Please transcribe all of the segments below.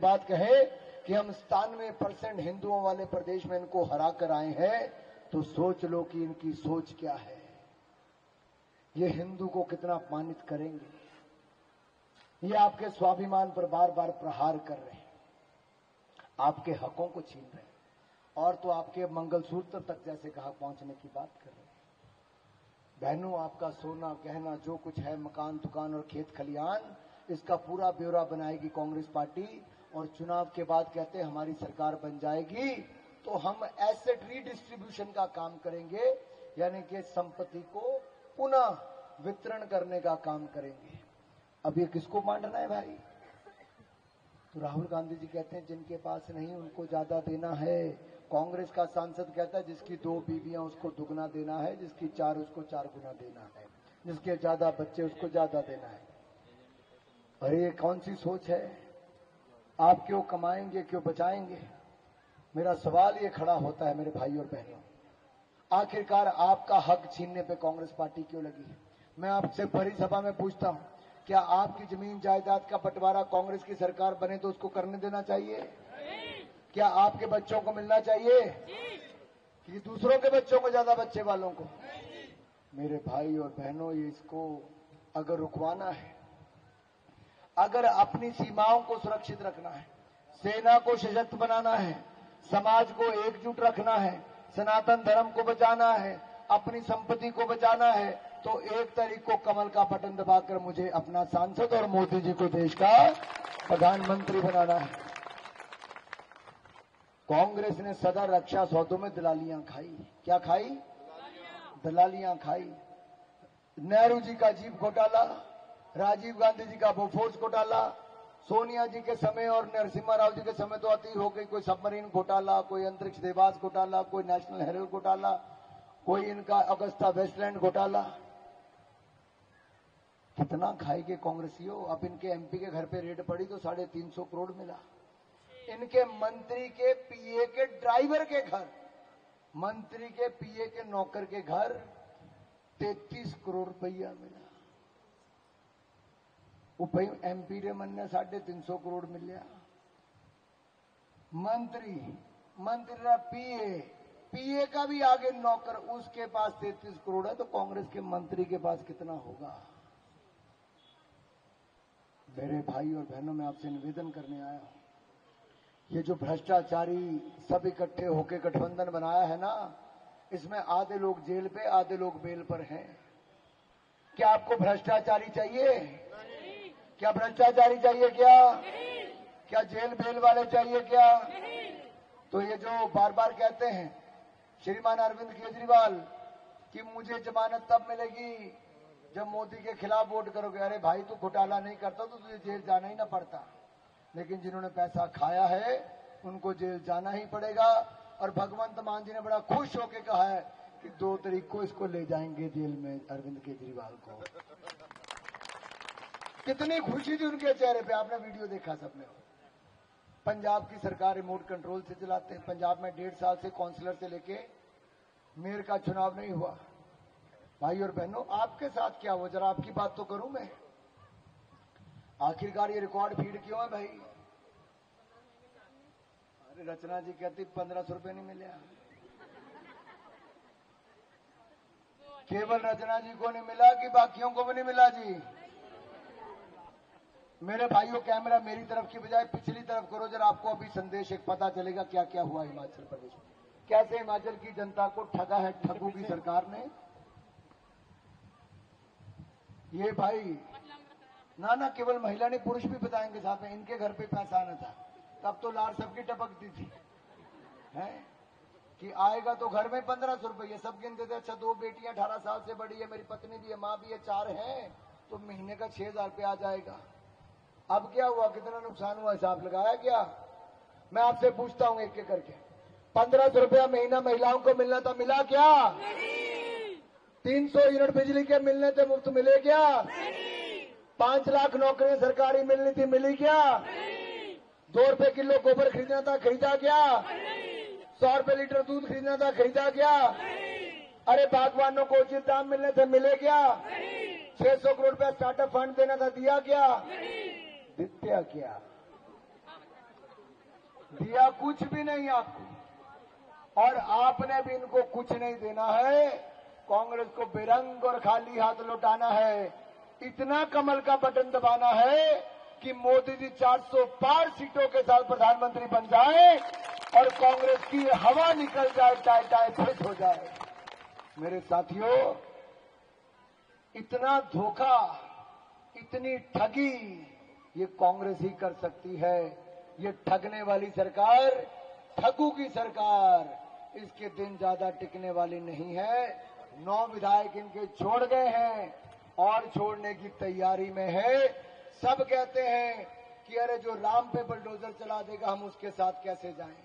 बात कहे कि हम 97% हिंदुओं वाले प्रदेश में इनको हरा कर आए हैं, तो सोच लो कि इनकी सोच क्या है। ये हिंदू को कितना अपमानित करेंगे। ये आपके स्वाभिमान पर बार बार प्रहार कर रहे हैं, आपके हकों को छीन रहे हैं, और तो आपके मंगलसूत्र तक जैसे कहा पहुंचने की बात कर रहे हैं। बहनों, आपका सोना गहना जो कुछ है, मकान दुकान और खेत खलियान, इसका पूरा ब्यौरा बनाएगी कांग्रेस पार्टी। और चुनाव के बाद कहते हैं हमारी सरकार बन जाएगी तो हम एसेट रीडिस्ट्रीब्यूशन का काम करेंगे, यानी कि संपत्ति को पुनः वितरण करने का काम करेंगे। अब ये किसको बांटना है भाई? तो राहुल गांधी जी कहते हैं जिनके पास नहीं उनको ज्यादा देना है। कांग्रेस का सांसद कहता है जिसकी 2 बीवियां उसको दुगना देना है, जिसकी 4 उसको 4 गुना देना है, जिसके ज्यादा बच्चे उसको ज्यादा देना है। अरे ये कौन सी सोच है? आप क्यों कमाएंगे, क्यों बचाएंगे? मेरा सवाल ये खड़ा होता है मेरे भाई और बहनों, आखिरकार आपका हक छीनने पे कांग्रेस पार्टी क्यों लगी है? मैं आपसे बड़ी सभा में पूछता हूं, क्या आपकी जमीन जायदाद का बंटवारा कांग्रेस की सरकार बने तो उसको करने देना चाहिए? क्या आपके बच्चों को मिलना चाहिए कि दूसरों के बच्चों को, ज्यादा बच्चे वालों को? मेरे भाई और बहनों, ये इसको अगर रुकवाना है, अगर अपनी सीमाओं को सुरक्षित रखना है, सेना को सशक्त बनाना है, समाज को एकजुट रखना है, सनातन धर्म को बचाना है, अपनी संपत्ति को बचाना है, तो 1 तारीख को कमल का बटन दबाकर मुझे अपना सांसद और मोदी जी को देश का प्रधानमंत्री बनाना है। कांग्रेस ने सदा रक्षा सौदों में दलालियां खाई। क्या खाई? दलालियां खाई। नेहरू जी का जीप घोटाला, राजीव गांधी जी का बोफोर्स घोटाला, सोनिया जी के समय और नरसिम्हा राव जी के समय तो अति हो गई। कोई सबमरीन घोटाला, कोई अंतरिक्ष देवास घोटाला, कोई नेशनल हेराल्ड घोटाला, कोई इनका अगस्ता वेस्टलैंड घोटाला। कितना खाएंगे कांग्रेसियों? अब इनके एमपी के घर पे रेड पड़ी तो 350 करोड़ मिला। इनके मंत्री के पीए के ड्राइवर के घर, मंत्री के पीए के नौकर के घर 33 करोड़ रुपया मिला। वो भाई एमपी रे मन ने 350 करोड़ मिलिया। मंत्री रा पीए का भी आगे नौकर, उसके पास 33 करोड़ है, तो कांग्रेस के मंत्री के पास कितना होगा? मेरे भाई और बहनों, मैं आपसे निवेदन करने आया हूं, ये जो भ्रष्टाचारी सब इकट्ठे होकर गठबंधन बनाया है ना, इसमें आधे लोग जेल पे, आधे लोग बेल पर हैं। क्या आपको भ्रष्टाचारी चाहिए? क्या भ्रष्टाचारी चाहिए? क्या जेल बेल वाले चाहिए? क्या? तो ये जो बार बार कहते हैं श्रीमान अरविंद केजरीवाल कि मुझे जमानत तब मिलेगी जब मोदी के खिलाफ वोट करोगे। अरे भाई, तू घोटाला नहीं करता तो तुझे जेल जाना ही ना पड़ता, लेकिन जिन्होंने पैसा खाया है उनको जेल जाना ही पड़ेगा। और भगवंत मान जी ने बड़ा खुश होकर कहा है कि 2 तारीख को इसको ले जाएंगे जेल में, अरविंद केजरीवाल को। कितनी खुशी थी उनके चेहरे पे, आपने वीडियो देखा सबने। पंजाब की सरकार रिमोट कंट्रोल से चलाते हैं। पंजाब में 1.5 साल से काउंसलर से लेके मेयर का चुनाव नहीं हुआ। भाई और बहनों, आपके साथ क्या हुआ? जरा आपकी बात तो करूं मैं। आखिरकार ये रिकॉर्ड फीड क्यों है भाई? अरे रचना जी कहती 1500 रुपए नहीं मिले। केवल रचना जी को नहीं मिला कि बाकियों को भी नहीं मिला जी? मेरे भाइयों, कैमरा मेरी तरफ की बजाय पिछली तरफ करो जरा, आपको अभी संदेश एक पता चलेगा क्या क्या हुआ हिमाचल प्रदेश में। कैसे हिमाचल की जनता को ठगा है ठगू की सरकार ने। ये भाई ना केवल महिला ने, पुरुष भी बताएंगे साथ में, इनके घर पे पैसा आना था तब तो लार सबकी टपकती थी है कि आएगा तो घर में 1500 रुपये सब गिनते थे। अच्छा, 2 बेटियां 18 साल से बड़ी है, मेरी पत्नी भी है, माँ भी है, 4 है, तो महीने का 6000 रुपया आ जाएगा। अब क्या हुआ? कितना नुकसान हुआ? हिसाब लगाया क्या? मैं आपसे पूछता हूं एक एक करके। 1500 रुपया महीना महिलाओं को मिलना था, मिला क्या? 300 यूनिट बिजली के मिलने थे, मुफ्त मिले क्या? 5 लाख नौकरियां सरकारी मिलनी थी, मिली क्या? 2 रुपए किलो गोबर खरीदना था, खरीदा क्या? 100 रुपए लीटर दूध खरीदना था, खरीदा क्या? अरे बागवानों को उचित दाम मिलने थे, मिले क्या? 600 करोड़ रुपया स्टार्टअप फंड देना था, दिया क्या? दित्या क्या? दिया कुछ भी नहीं आपको, और आपने भी इनको कुछ नहीं देना है। कांग्रेस को बेरंग और खाली हाथ लौटाना है। इतना कमल का बटन दबाना है कि मोदी जी 400 पार सीटों के साथ प्रधानमंत्री बन जाए और कांग्रेस की हवा निकल जाए, टाई टाई फिस हो जाए। मेरे साथियों, इतना धोखा, इतनी ठगी ये कांग्रेस ही कर सकती है। ये ठगने वाली सरकार, ठगू की सरकार, इसके दिन ज्यादा टिकने वाली नहीं है। 9 विधायक इनके छोड़ गए हैं और छोड़ने की तैयारी में है। सब कहते हैं कि अरे जो राम पे बुलडोजर चला देगा हम उसके साथ कैसे जाएं,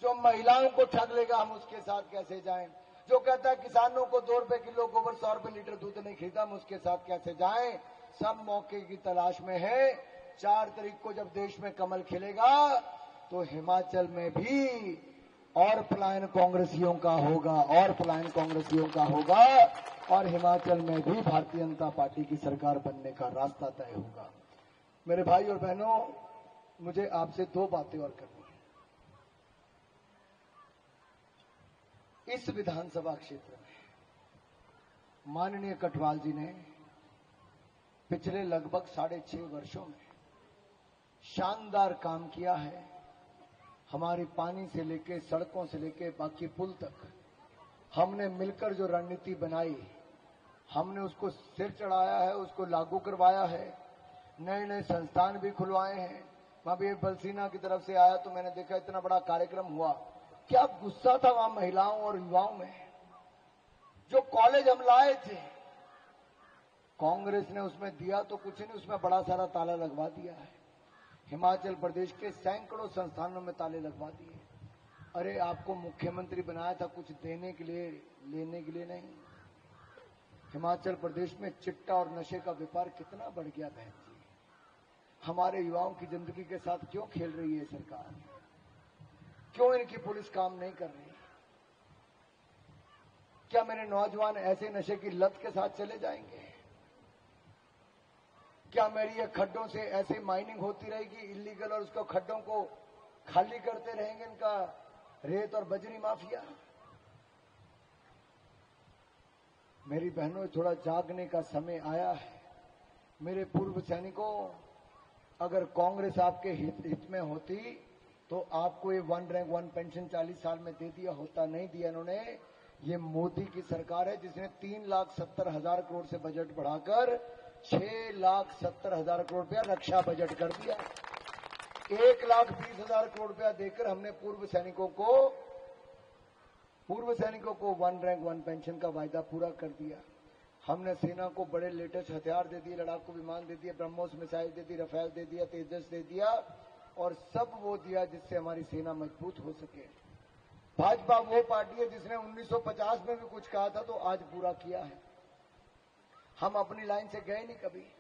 जो महिलाओं को ठग लेगा हम उसके साथ कैसे जाएं, जो कहता है किसानों को 2 रुपए किलो गोबर 100 रुपए लीटर दूध नहीं खरीदा हम उसके साथ कैसे जाएं। सब मौके की तलाश में है। 4 तारीख को जब देश में कमल खिलेगा तो हिमाचल में भी और पलायन कांग्रेसियों का होगा, और पलायन कांग्रेसियों का होगा, और हिमाचल में भी भारतीय जनता पार्टी की सरकार बनने का रास्ता तय होगा। मेरे भाई और बहनों, मुझे आपसे 2 बातें और करनी है। इस विधानसभा क्षेत्र में माननीय कटवाल जी ने पिछले लगभग 6.5 वर्षों में शानदार काम किया है। हमारी पानी से लेके, सड़कों से लेके बाकी पुल तक हमने मिलकर जो रणनीति बनाई, हमने उसको सिर चढ़ाया है, उसको लागू करवाया है। नए नए संस्थान भी खुलवाए हैं। मैं भी बलसीना की तरफ से आया तो मैंने देखा इतना बड़ा कार्यक्रम हुआ। क्या गुस्सा था वहां महिलाओं और युवाओं में। जो कॉलेज हम लाए थे, कांग्रेस ने उसमें दिया तो कुछ नहीं, उसमें बड़ा सारा ताला लगवा दिया है। हिमाचल प्रदेश के सैकड़ों संस्थानों में ताले लगवा दिए। अरे आपको मुख्यमंत्री बनाया था कुछ देने के लिए, लेने के लिए नहीं। हिमाचल प्रदेश में चिट्टा और नशे का व्यापार कितना बढ़ गया बहन जी। हमारे युवाओं की जिंदगी के साथ क्यों खेल रही है सरकार? क्यों इनकी पुलिस काम नहीं कर रही? क्या मेरे नौजवान ऐसे नशे की लत के साथ चले जाएंगे? क्या मेरी ये खड्डों से ऐसे माइनिंग होती रहेगी इलीगल, और उसको खड्डों को खाली करते रहेंगे इनका रेत और बजरी माफिया? मेरी बहनों, थोड़ा जागने का समय आया है। मेरे पूर्व सैनिकों, अगर कांग्रेस आपके हित में होती तो आपको ये 1 रैंक 1 पेंशन 40 साल में दे दिया होता। नहीं दिया इन्होंने। ये मोदी की सरकार है जिसने 3,70,000 करोड़ से बजट बढ़ाकर 6,70,000 करोड़ रुपया रक्षा बजट कर दिया। 1,20,000 करोड़ रुपया देकर हमने पूर्व सैनिकों को 1 रैंक 1 पेंशन का वायदा पूरा कर दिया। हमने सेना को बड़े लेटेस्ट हथियार दे दिए, लड़ाकू विमान दे दिए, ब्रह्मोस मिसाइल दे दी, रफेल दे दिया, तेजस दे दिया, और सब वो दिया जिससे हमारी सेना मजबूत हो सके। भाजपा वो पार्टी है जिसने 1950 में भी कुछ कहा था तो आज पूरा किया है। हम अपनी लाइन से गए नहीं कभी।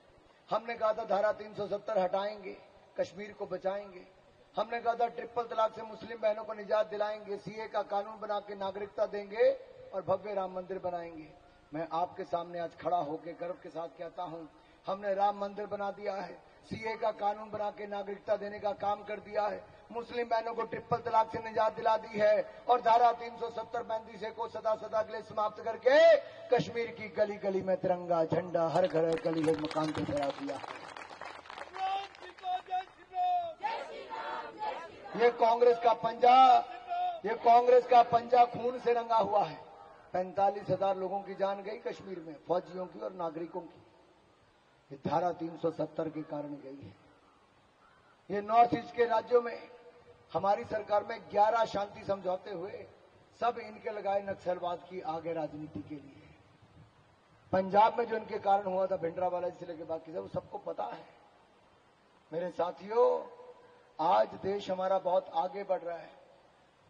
हमने कहा था धारा 370 हटाएंगे, कश्मीर को बचाएंगे। हमने कहा था ट्रिपल तलाक से मुस्लिम बहनों को निजात दिलाएंगे, सीए का कानून बना के नागरिकता देंगे और भव्य राम मंदिर बनाएंगे। मैं आपके सामने आज खड़ा होकर गर्व के साथ कहता हूं, हमने राम मंदिर बना दिया है, सीए का कानून बना के नागरिकता देने का काम कर दिया है, मुस्लिम बहनों को ट्रिपल तलाक से निजात दिला दी है, और धारा 370-35 को सदा सदा के लिए समाप्त करके कश्मीर की गली गली में तिरंगा झंडा, हर घर गली में मकान पे फहरा दिया। ये कांग्रेस का पंजा खून से रंगा हुआ है। 45,000 लोगों की जान गई कश्मीर में, फौजियों की और नागरिकों की। ये धारा 370 के कारण गई है। ये नॉर्थ ईस्ट के राज्यों में हमारी सरकार में 11 शांति समझौते हुए, सब इनके लगाए नक्सलवाद की आगे राजनीति के लिए। पंजाब में जो इनके कारण हुआ था, भिंडरावाला से लेकर बाकी सब, सबको पता है। मेरे साथियों, आज देश हमारा बहुत आगे बढ़ रहा है।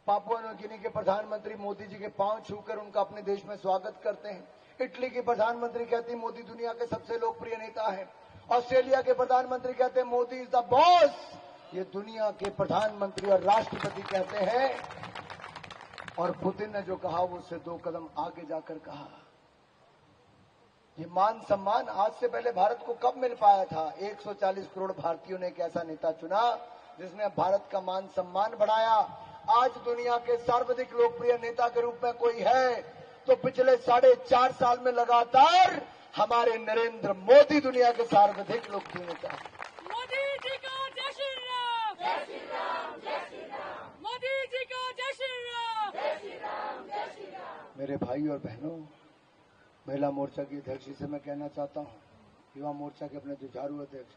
पापुआ न्यू गिनी के प्रधानमंत्री मोदी जी के पांव छूकर उनका अपने देश में स्वागत करते हैं। इटली की प्रधानमंत्री कहती है मोदी दुनिया के सबसे लोकप्रिय नेता है। ऑस्ट्रेलिया के प्रधानमंत्री कहते हैं मोदी इज द बॉस। ये दुनिया के प्रधानमंत्री और राष्ट्रपति कहते हैं, और पुतिन ने जो कहा वो उससे 2 कदम आगे जाकर कहा। ये मान सम्मान आज से पहले भारत को कब मिल पाया था? 140 करोड़ भारतीयों ने एक ऐसा नेता चुना जिसने भारत का मान सम्मान बढ़ाया। आज दुनिया के सर्वाधिक लोकप्रिय नेता के रूप में कोई है तो पिछले 4.5 साल में लगातार हमारे नरेंद्र मोदी दुनिया के सर्वाधिक लोकप्रिय नेता हैं। मोदी जी का जय श्री राम, जय श्री राम, जय श्री राम। मोदी जी का जय श्री राम, जय श्री राम, जय श्री राम। मेरे भाई और बहनों, महिला मोर्चा की अध्यक्ष से मैं कहना चाहता हूं, युवा मोर्चा के अपने जुझारू अध्यक्ष,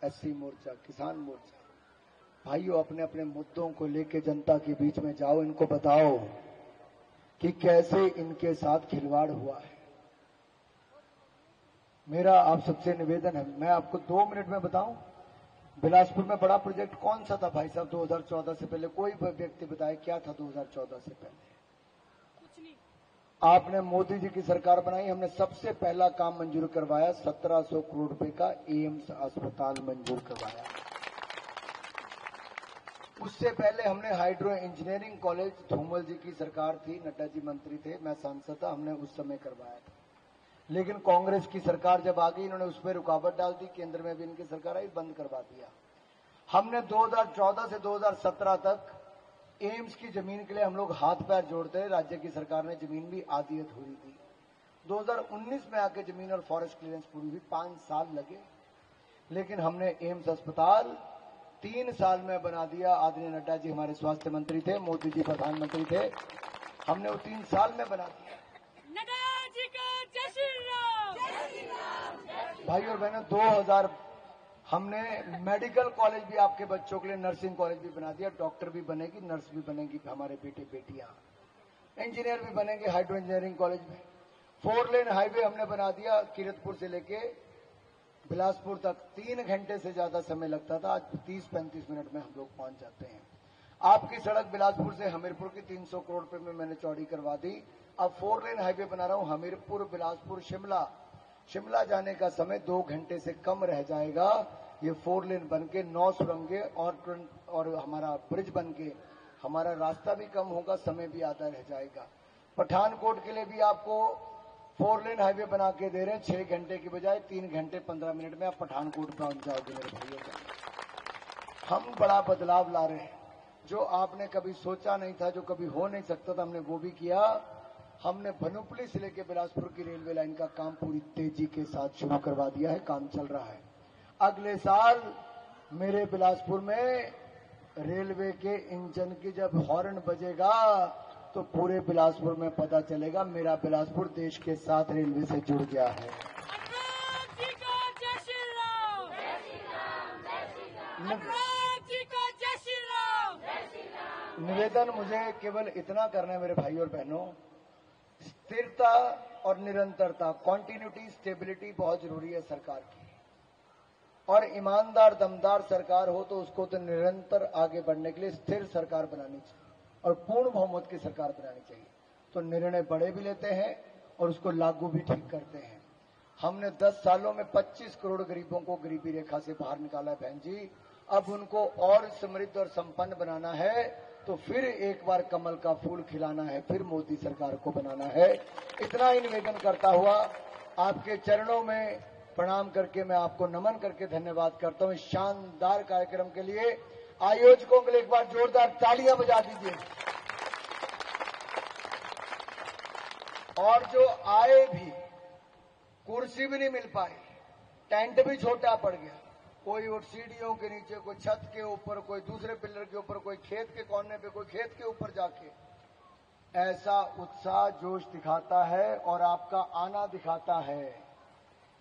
एससी मोर्चा, किसान मोर्चा, भाइयों अपने अपने मुद्दों को लेकर जनता के बीच में जाओ, इनको बताओ कि कैसे इनके साथ खिलवाड़ हुआ है। मेरा आप सबसे निवेदन है, मैं आपको 2 मिनट में बताऊं, बिलासपुर में बड़ा प्रोजेक्ट कौन सा था भाई साहब 2014 से पहले? कोई व्यक्ति बताए क्या था 2014 से पहले? कुछ नहीं। आपने मोदी जी की सरकार बनाई, हमने सबसे पहला काम मंजूर करवाया, 1700 करोड़ रुपए का एम्स अस्पताल मंजूर करवाया। उससे पहले हमने हाइड्रो इंजीनियरिंग कॉलेज, धूमल जी की सरकार थी, नड्डा जी मंत्री थे, मैं सांसद था, हमने उस समय करवाया था। लेकिन कांग्रेस की सरकार जब आ गई, इन्होंने उस पर रुकावट डाल दी, केंद्र में भी इनकी सरकार आई, बंद करवा दिया। हमने 2014 से 2017 तक एम्स की जमीन के लिए हम लोग हाथ पैर जोड़ते रहे, राज्य की सरकार ने जमीन भी आधी अधूरी दी। 2019 में आके जमीन और फॉरेस्ट क्लियरेंस पूरी हुई, 5 साल लगे, लेकिन हमने एम्स अस्पताल 3 साल में बना दिया। आदरणीय नड्डा जी हमारे स्वास्थ्य मंत्री थे, मोदी जी प्रधानमंत्री थे, हमने वो 3 साल में बना दिया। नड्डा जी का जय श्री राम, जय श्री राम, जय श्री राम। भाई और बहनों, 2000 हमने मेडिकल कॉलेज भी आपके बच्चों के लिए, नर्सिंग कॉलेज भी बना दिया, डॉक्टर भी बनेगी, नर्स भी बनेगी हमारे बेटे बेटियां, इंजीनियर भी बनेंगे हाइड्रो इंजीनियरिंग कॉलेज में। 4 लेन हाईवे हमने बना दिया, किरतपुर से लेके बिलासपुर तक 3 घंटे से ज्यादा समय लगता था, आज 30-35 मिनट में हम लोग पहुंच जाते हैं। आपकी सड़क बिलासपुर से हमीरपुर की 300 करोड़ रुपए में मैंने चौड़ी करवा दी। अब 4 लेन हाईवे बना रहा हूं, हमीरपुर, बिलासपुर, शिमला जाने का समय 2 घंटे से कम रह जाएगा। ये 4 लेन बन के 9 सुरंगे और हमारा ब्रिज बन के हमारा रास्ता भी कम होगा, समय भी आधा रह जाएगा। पठानकोट के लिए भी आपको 4 लेन हाईवे बना के दे रहे हैं, 6 घंटे की बजाय 3 घंटे 15 मिनट में आप पठानकोट पहुंच जाओगे मेरे भाइयों को। हम बड़ा बदलाव ला रहे हैं, जो आपने कभी सोचा नहीं था, जो कभी हो नहीं सकता था, हमने वो भी किया। हमने भनुपली से लेकर बिलासपुर की रेलवे लाइन का काम पूरी तेजी के साथ शुरू करवा दिया है, काम चल रहा है। अगले साल मेरे बिलासपुर में रेलवे के इंजन की जब हॉर्न बजेगा तो पूरे बिलासपुर में पता चलेगा मेरा बिलासपुर देश के साथ रेलवे से जुड़ गया है। अनुराग जी का जय श्री राम, जय श्री राम, जय श्री राम। अनुराग जी का जय श्री राम, जय श्री राम। निवेदन मुझे केवल इतना करना है मेरे भाई और बहनों, स्थिरता और निरंतरता, कॉन्टिन्यूटी, स्टेबिलिटी बहुत जरूरी है सरकार की। और ईमानदार दमदार सरकार हो तो उसको तो निरंतर आगे बढ़ने के लिए स्थिर सरकार बनानी चाहिए और पूर्ण बहुमत की सरकार बनानी चाहिए। तो निर्णय बड़े भी लेते हैं और उसको लागू भी ठीक करते हैं। हमने 10 सालों में 25 करोड़ गरीबों को गरीबी रेखा से बाहर निकाला है बहन जी। अब उनको और समृद्ध और संपन्न बनाना है तो फिर एक बार कमल का फूल खिलाना है, फिर मोदी सरकार को बनाना है। इतना ही निवेदन करता हुआ आपके चरणों में प्रणाम करके मैं आपको नमन करके धन्यवाद करता हूं। इस शानदार कार्यक्रम के लिए आयोजकों के लिए एक बार जोरदार तालियां बजा दीजिए। और जो आए भी, कुर्सी भी नहीं मिल पाई, टेंट भी छोटा पड़ गया, कोई उठ सीढ़ियों के नीचे, कोई छत के ऊपर, कोई दूसरे पिलर के ऊपर, कोई खेत के कोने पे, कोई खेत के ऊपर जाके ऐसा उत्साह जोश दिखाता है और आपका आना दिखाता है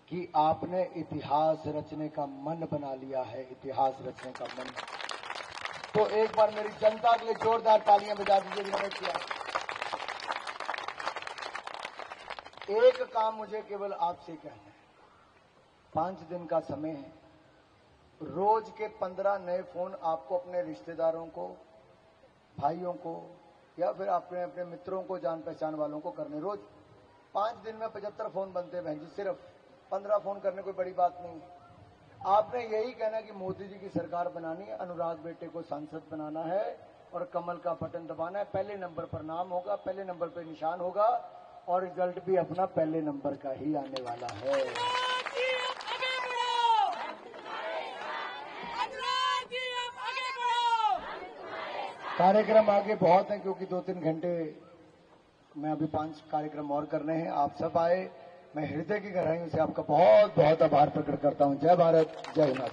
कि आपने इतिहास रचने का मन बना लिया है, इतिहास रचने का मन। तो एक बार मेरी जनता के लिए जोरदार तालियां बजा दीजिए जिन्होंने किया। एक काम मुझे केवल आपसे कहना है, 5 दिन का समय है, रोज के 15 नए फोन आपको अपने रिश्तेदारों को, भाइयों को या फिर अपने अपने मित्रों को, जान पहचान वालों को करने। रोज 5 दिन में 75 फोन बनते हैं बहन जी, सिर्फ 15 फोन करने कोई बड़ी बात नहीं है। आपने यही कहना कि मोदी जी की सरकार बनानी है, अनुराग बेटे को सांसद बनाना है और कमल का बटन दबाना है। पहले नंबर पर नाम होगा, पहले नंबर पर निशान होगा और रिजल्ट भी अपना पहले नंबर का ही आने वाला है। अनुराग जी अब आगे कार्यक्रम आगे बहुत हैं क्योंकि 2-3 घंटे में अभी 5 कार्यक्रम और करने हैं। आप सब आए, मैं हृदय की गहराइयों से आपका बहुत बहुत आभार प्रकट करता हूं। जय भारत, जय हिंद।